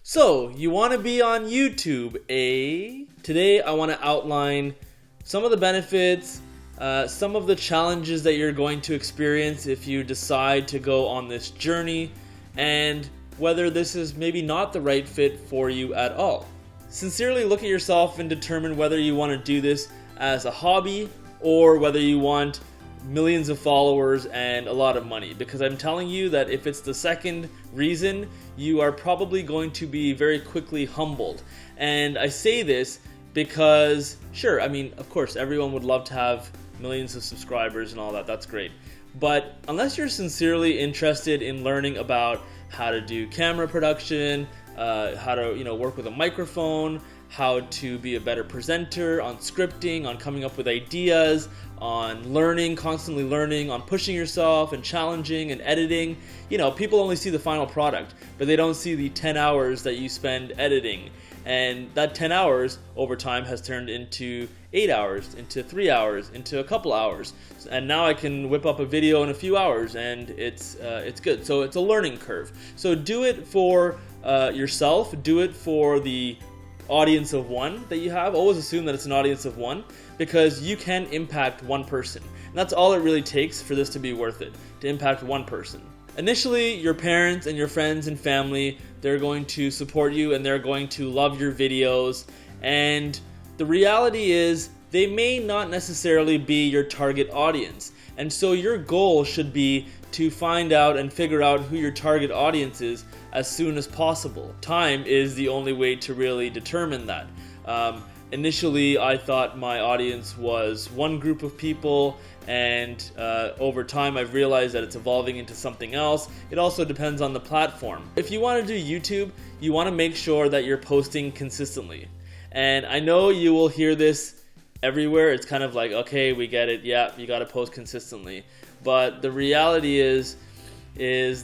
So, you want to be on YouTube, eh? Today I want to outline some of the benefits, some of the challenges that you're going to experience if you decide to go on this journey, and whether this is maybe not the right fit for you at all. Sincerely look at yourself and determine whether you want to do this as a hobby or whether you want millions of followers and a lot of money, because I'm telling you that if it's the second reason, you are probably going to be very quickly humbled. And I say this because, sure, I mean, of course, everyone would love to have millions of subscribers and all that. That's great. But unless you're sincerely interested in learning about how to do camera production, how to work with a microphone, how to be a better presenter, on scripting, on coming up with ideas, on learning, constantly learning, on pushing yourself and challenging and editing. People only see the final product, but they don't see the 10 hours that you spend editing. And that 10 hours over time has turned into 8 hours, into 3 hours, into a couple hours. And now I can whip up a video in a few hours and it's good. So it's a learning curve. So do it for yourself, do it for the audience of one that you have. Always assume that it's an audience of one, because you can impact one person. And that's all it really takes for this to be worth it, to impact one person. Initially, your parents and your friends and family, they're going to support you and they're going to love your videos. And the reality is, they may not necessarily be your target audience. And so your goal should be to find out and figure out who your target audience is as soon as possible. Time is the only way to really determine that. Initially, I thought my audience was one group of people, and over time I've realized that it's evolving into something else. It also depends on the platform. If you want to do YouTube, you want to make sure that you're posting consistently. And I know you will hear this everywhere. It's kind of like, okay, we get it. Yeah, you got to post consistently. But the reality is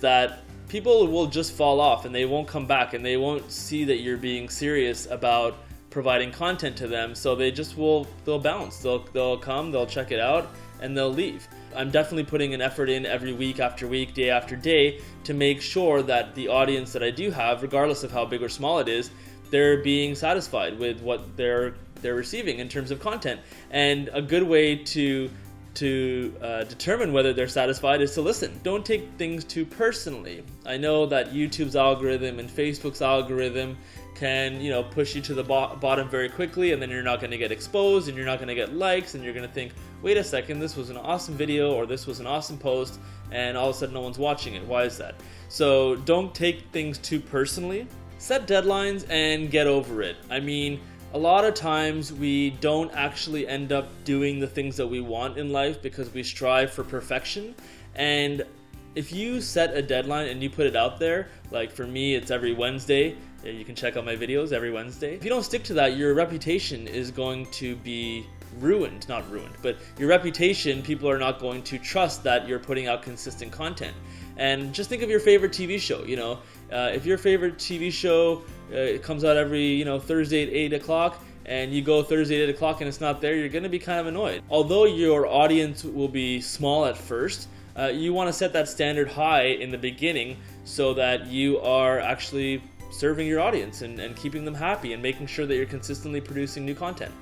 that people will just fall off and they won't come back and they won't see that you're being serious about providing content to them. So they'll bounce. They'll come, they'll check it out, and they'll leave. I'm definitely putting an effort in every week after week, day after day, to make sure that the audience that I do have, regardless of how big or small it is, they're being satisfied with what they're receiving in terms of content. And a good way to determine whether they're satisfied is to listen. Don't take things too personally. I know that YouTube's algorithm and Facebook's algorithm can push you to the bottom very quickly, and then you're not going to get exposed and you're not going to get likes, and you're going to think, wait a second, this was an awesome video or this was an awesome post, and all of a sudden no one's watching it. Why is that? So don't take things too personally. Set deadlines and get over it. I mean, a lot of times we don't actually end up doing the things that we want in life because we strive for perfection. And if you set a deadline and you put it out there, like for me, it's every Wednesday. You can check out my videos every Wednesday. If you don't stick to that, your reputation is going to be ruined. Not ruined, but your reputation, people are not going to trust that you're putting out consistent content. And just think of your favorite TV show. If your favorite TV show it comes out every Thursday at 8 o'clock, and you go Thursday at 8 o'clock and it's not there, you're going to be kind of annoyed. Although your audience will be small at first, you want to set that standard high in the beginning so that you are actually serving your audience and keeping them happy and making sure that you're consistently producing new content.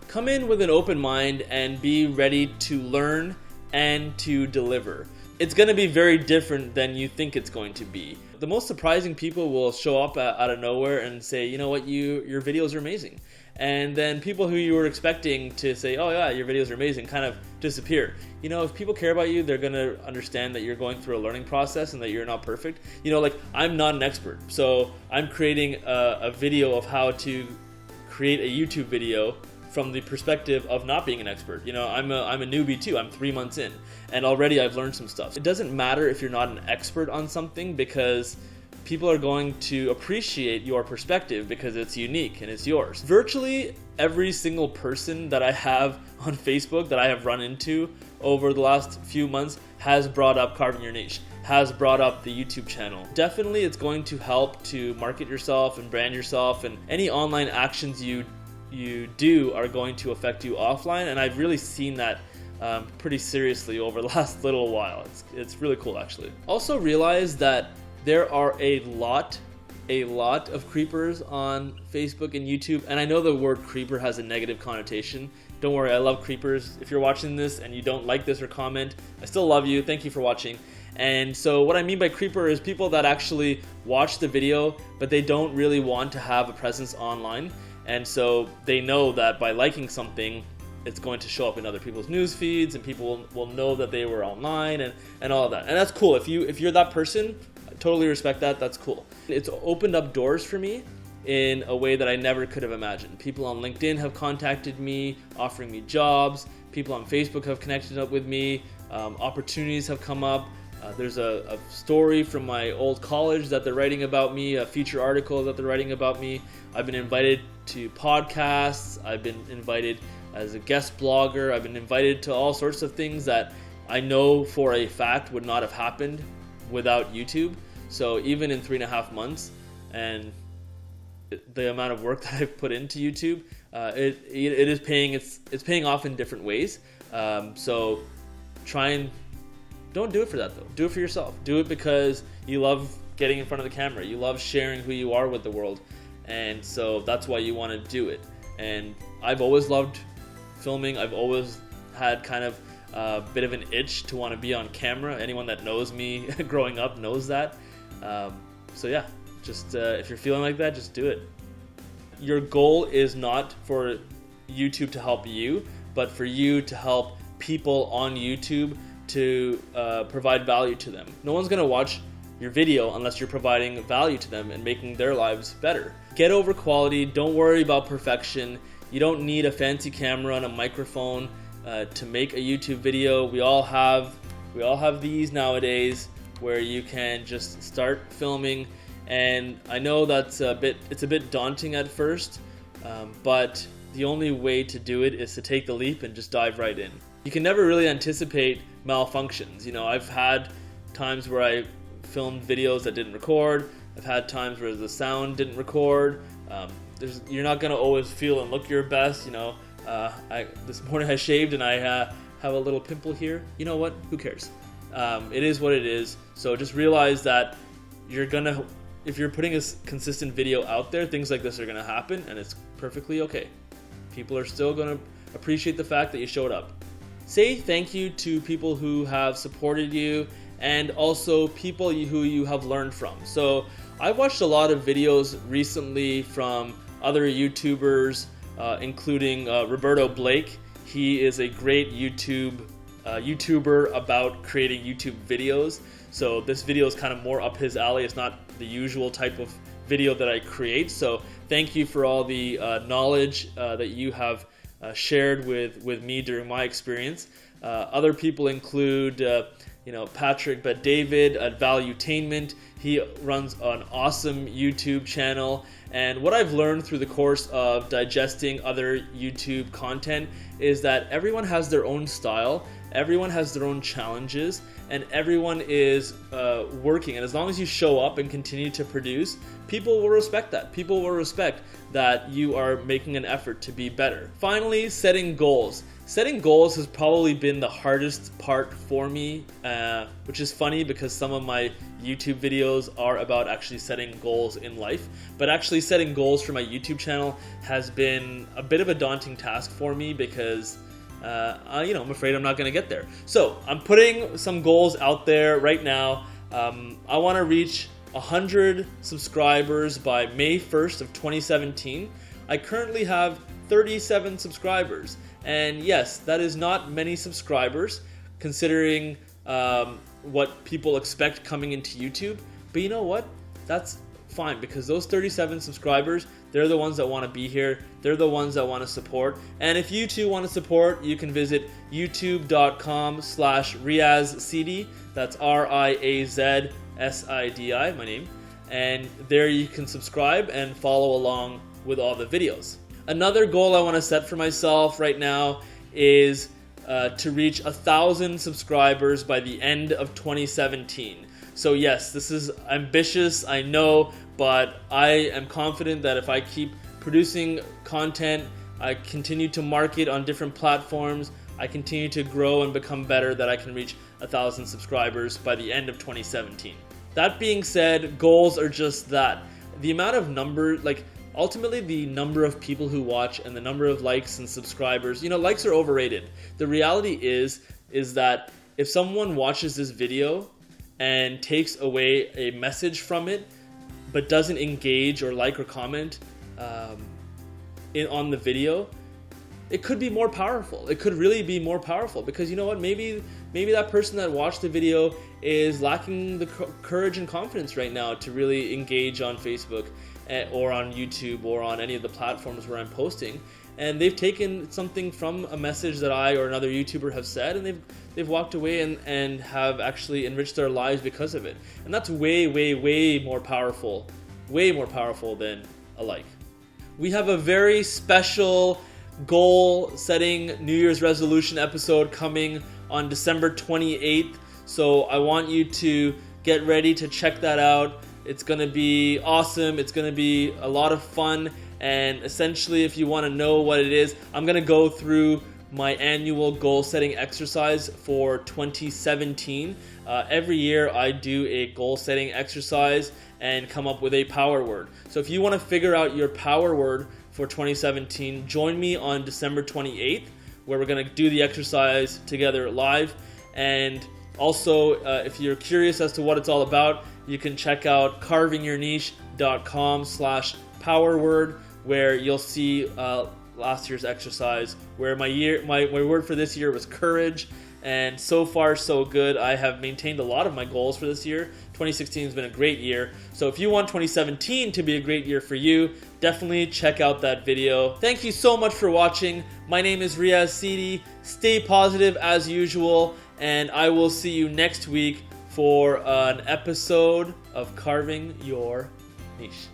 Come in with an open mind and be ready to learn and to deliver. It's going to be very different than you think it's going to be. The most surprising people will show up out of nowhere and say, you know what, your videos are amazing. And then people who you were expecting to say, oh yeah, your videos are amazing, kind of disappear. If people care about you, they're going to understand that you're going through a learning process and that you're not perfect. I'm not an expert, so I'm creating a video of how to create a YouTube video from the perspective of not being an expert. I'm a newbie too. I'm 3 months in, and already I've learned some stuff. It doesn't matter if you're not an expert on something, because people are going to appreciate your perspective because it's unique and it's yours. Virtually every single person that I have on Facebook that I have run into over the last few months has brought up Carving Your Niche, has brought up the YouTube channel. Definitely it's going to help to market yourself and brand yourself, and any online actions you do are going to affect you offline, and I've really seen that pretty seriously over the last little while. It's really cool, actually. Also realize that there are a lot a lot of creepers on Facebook and YouTube, and I know the word creeper has a negative connotation. Don't worry, I love creepers. If you're watching this and you don't like this or comment, I still love you. Thank you for watching. And so what I mean by creeper is people that actually watch the video, but they don't really want to have a presence online. And so they know that by liking something, it's going to show up in other people's news feeds, and people will know that they were online and all of that. And that's cool. If you're that person, I totally respect that. That's cool. It's opened up doors for me in a way that I never could have imagined. People on LinkedIn have contacted me, offering me jobs. People on Facebook have connected up with me. Opportunities have come up. There's a story from my old college that they're writing about me, a feature article that they're writing about me. I've been invited to podcasts. I've been invited as a guest blogger. I've been invited to all sorts of things that I know for a fact would not have happened without YouTube. So even in 3.5 months, and the amount of work that I've put into YouTube, it is paying. It's paying off in different ways. So try and don't do it for that though. Do it for yourself. Do it because you love getting in front of the camera. You love sharing who you are with the world, and so that's why you want to do it. And I've always loved filming. I've always had kind of a bit of an itch to want to be on camera. Anyone that knows me growing up knows that. So yeah, just if you're feeling like that, just do it. Your goal is not for YouTube to help you, but for you to help people on YouTube to provide value to them. No one's gonna watch your video unless you're providing value to them and making their lives better. Get over quality. Don't worry about perfection. You don't need a fancy camera and a microphone to make a YouTube video. We all have these nowadays where you can just start filming. And I know it's a bit daunting at first, but the only way to do it is to take the leap and just dive right in. You can never really anticipate malfunctions. You know, I've had times where I filmed videos that didn't record. I've had times where the sound didn't record. You're not gonna always feel and look your best. You know, this morning I shaved and I have a little pimple here. You know what? Who cares? It is what it is. So just realize that if you're putting a consistent video out there, things like this are gonna happen, and it's perfectly okay. People are still gonna appreciate the fact that you showed up. Say thank you to people who have supported you, and also people who you have learned from. So I've watched a lot of videos recently from other YouTubers, including Roberto Blake. He is a great YouTuber about creating YouTube videos. So this video is kind of more up his alley. It's not the usual type of video that I create. So thank you for all the knowledge that you have shared with me during my experience. Other people include Patrick Bet-David at Valuetainment. He runs an awesome YouTube channel, and what I've learned through the course of digesting other YouTube content is that everyone has their own style, everyone has their own challenges, and everyone is working. And as long as you show up and continue to produce, people will respect that. People will respect that you are making an effort to be better. Finally, setting goals. Setting goals has probably been the hardest part for me, which is funny because some of my YouTube videos are about actually setting goals in life. But actually setting goals for my YouTube channel has been a bit of a daunting task for me because I'm afraid I'm not going to get there. So I'm putting some goals out there right now. I want to reach 100 subscribers by May 1st of 2017. I currently have 37 subscribers. And yes, that is not many subscribers considering what people expect coming into YouTube. But you know what? That's fine, because those 37 subscribers, they're the ones that want to be here. They're the ones that want to support. And if you too want to support, you can visit youtube.com/Riaz Sidi. That's RIAZSIDI, my name. And there you can subscribe and follow along with all the videos. Another goal I want to set for myself right now is to reach 1,000 subscribers by the end of 2017. So yes, this is ambitious, I know, but I am confident that if I keep producing content, I continue to market on different platforms, I continue to grow and become better, that I can reach 1,000 subscribers by the end of 2017. That being said, goals are just that. the amount of number, like ultimately the number of people who watch and the number of likes and subscribers, likes are overrated. The reality is that if someone watches this video and takes away a message from it, but doesn't engage or like or comment on the video, it could be more powerful. It could really be more powerful, because you know what? Maybe that person that watched the video is lacking the courage and confidence right now to really engage on Facebook or on YouTube or on any of the platforms where I'm posting, and they've taken something from a message that I or another YouTuber have said, and they've walked away and have actually enriched their lives because of it. And that's way more powerful than a like. We have a very special goal setting New Year's resolution episode coming on December 28th. So I want you to get ready to check that out. It's going to be awesome. It's going to be a lot of fun. And essentially, if you want to know what it is, I'm going to go through my annual goal setting exercise for 2017. Every year I do a goal setting exercise and come up with a power word. So if you want to figure out your power word for 2017, join me on December 28th, where we're going to do the exercise together live. And also, if you're curious as to what it's all about, you can check out carvingyourniche.com/powerword, where you'll see last year's exercise, where my word for this year was courage. And so far, so good. I have maintained a lot of my goals for this year. 2016 has been a great year. So if you want 2017 to be a great year for you, definitely check out that video. Thank you so much for watching. My name is Riaz Sidi. Stay positive as usual, and I will see you next week for an episode of Carving Your Niche.